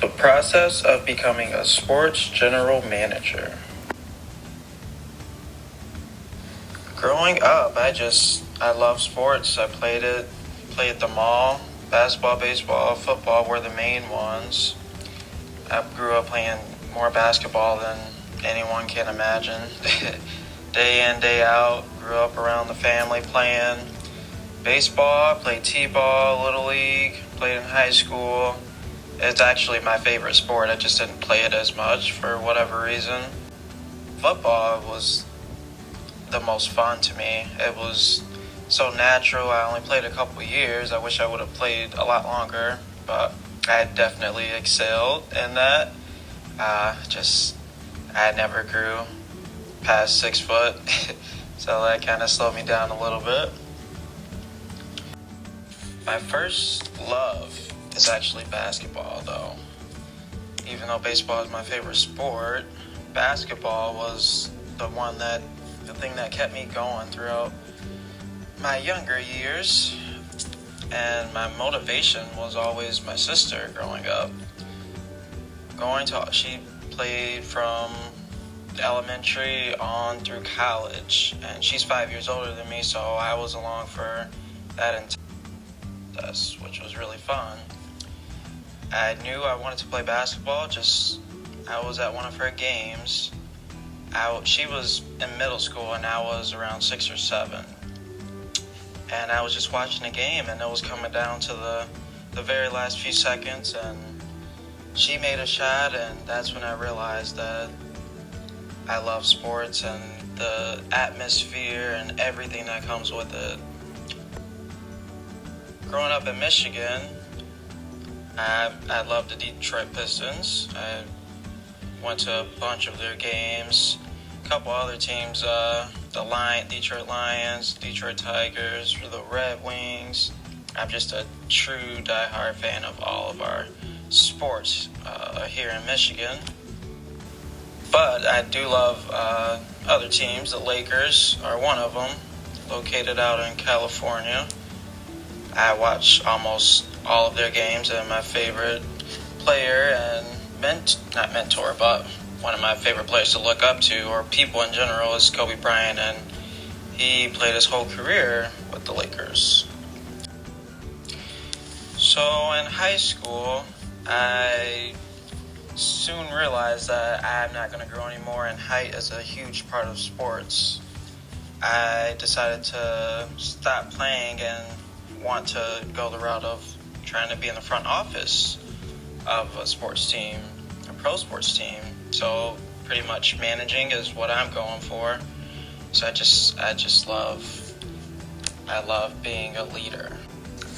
The process of becoming a sports general manager. Growing up, I love sports. I played them all. Basketball, baseball, football were the main ones. I grew up playing more basketball than anyone can imagine. Day in, day out, grew up around the family playing baseball, played t-ball, little league, played in high school. It's actually my favorite sport. I just didn't play it as much for whatever reason. Football was the most fun to me. It was so natural. I only played a couple years. I wish I would have played a lot longer, but I definitely excelled in that. I never grew past 6 foot, so that kind of slowed me down a little bit. My first love is actually basketball, though. Even though baseball is my favorite sport, basketball was the thing that kept me going throughout my younger years. And my motivation was always my sister growing up. She played from elementary on through college, and she's 5 years older than me, so I was along for that entire process, which was really fun. I knew I wanted to play basketball. I was at one of her games. She was in middle school, and I was around 6 or 7. And I was just watching the game, and it was coming down to the very last few seconds, and she made a shot, and that's when I realized that I love sports and the atmosphere and everything that comes with it. Growing up in Michigan, I loved the Detroit Pistons. I went to a bunch of their games. A couple other teams, Detroit Lions, Detroit Tigers, or the Red Wings. I'm just a true diehard fan of all of our sports here in Michigan. But I do love other teams. The Lakers are one of them, located out in California. I watch almost all of their games, and my favorite player and not mentor, but one of my favorite players to look up to, or people in general, is Kobe Bryant, and he played his whole career with the Lakers. So in high school, I soon realized that I'm not going to grow anymore, and height is a huge part of sports. I decided to stop playing and want to go the route of trying to be in the front office of a sports team, a pro sports team. So pretty much managing is what I'm going for. So I love being a leader.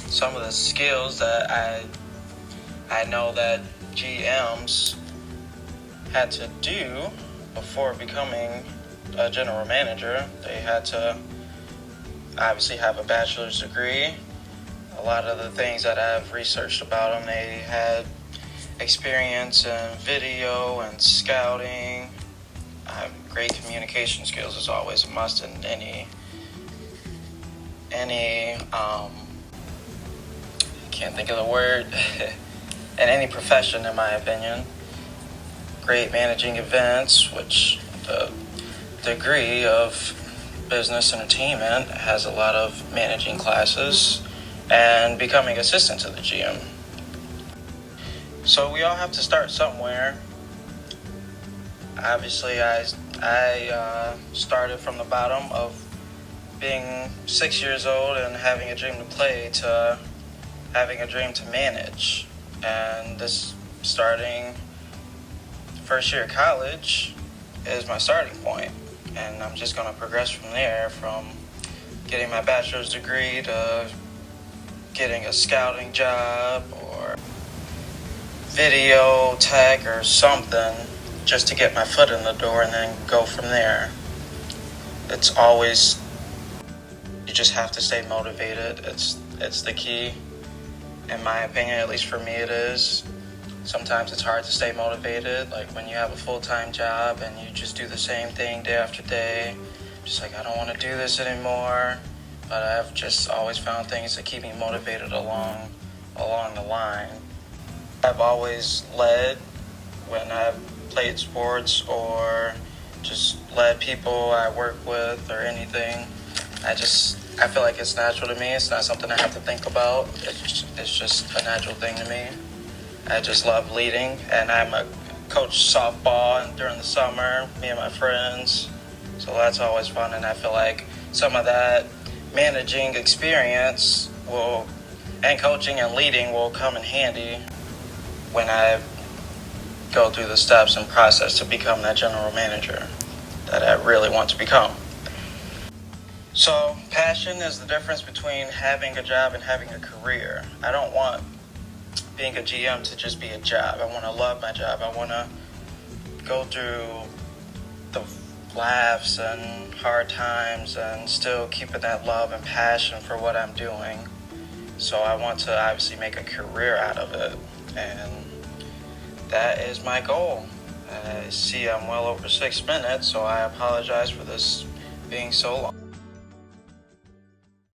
Some of the skills that I know that GMs had to do before becoming a general manager, they had to obviously have a bachelor's degree. A lot of the things that I've researched about them, they had experience in video and scouting. Great communication skills is always a must in any can't think of the word, in any profession, in my opinion. Great managing events, which the degree of business entertainment has a lot of managing classes, and becoming assistant to the GM. So we all have to start somewhere. Obviously, I started from the bottom of being 6 years old and having a dream to play to having a dream to manage. And this starting first year of college is my starting point. And I'm just going to progress from there, from getting my bachelor's degree to getting a scouting job or video tech or something, just to get my foot in the door and then go from there. It's always, you just have to stay motivated. It's the key, in my opinion. At least for me it is. Sometimes it's hard to stay motivated, like when you have a full-time job and you just do the same thing day after day. Just like, I don't want to do this anymore. But I've just always found things that keep me motivated along the line. I've always led when I've played sports or just led people I work with or anything. I feel like it's natural to me. It's not something I have to think about. It's just a natural thing to me. I just love leading, and I'm a coach softball and during the summer, me and my friends. So that's always fun, and I feel like some of that managing experience and coaching and leading will come in handy when I go through the steps and process to become that general manager that I really want to become. So, passion is the difference between having a job and having a career. I don't want being a GM to just be a job. I want to love my job. I want to go through the laughs and hard times and still keeping that love and passion for what I'm doing. So I want to obviously make a career out of it, and that is my goal. I see I'm well over 6 minutes, so I apologize for this being so long.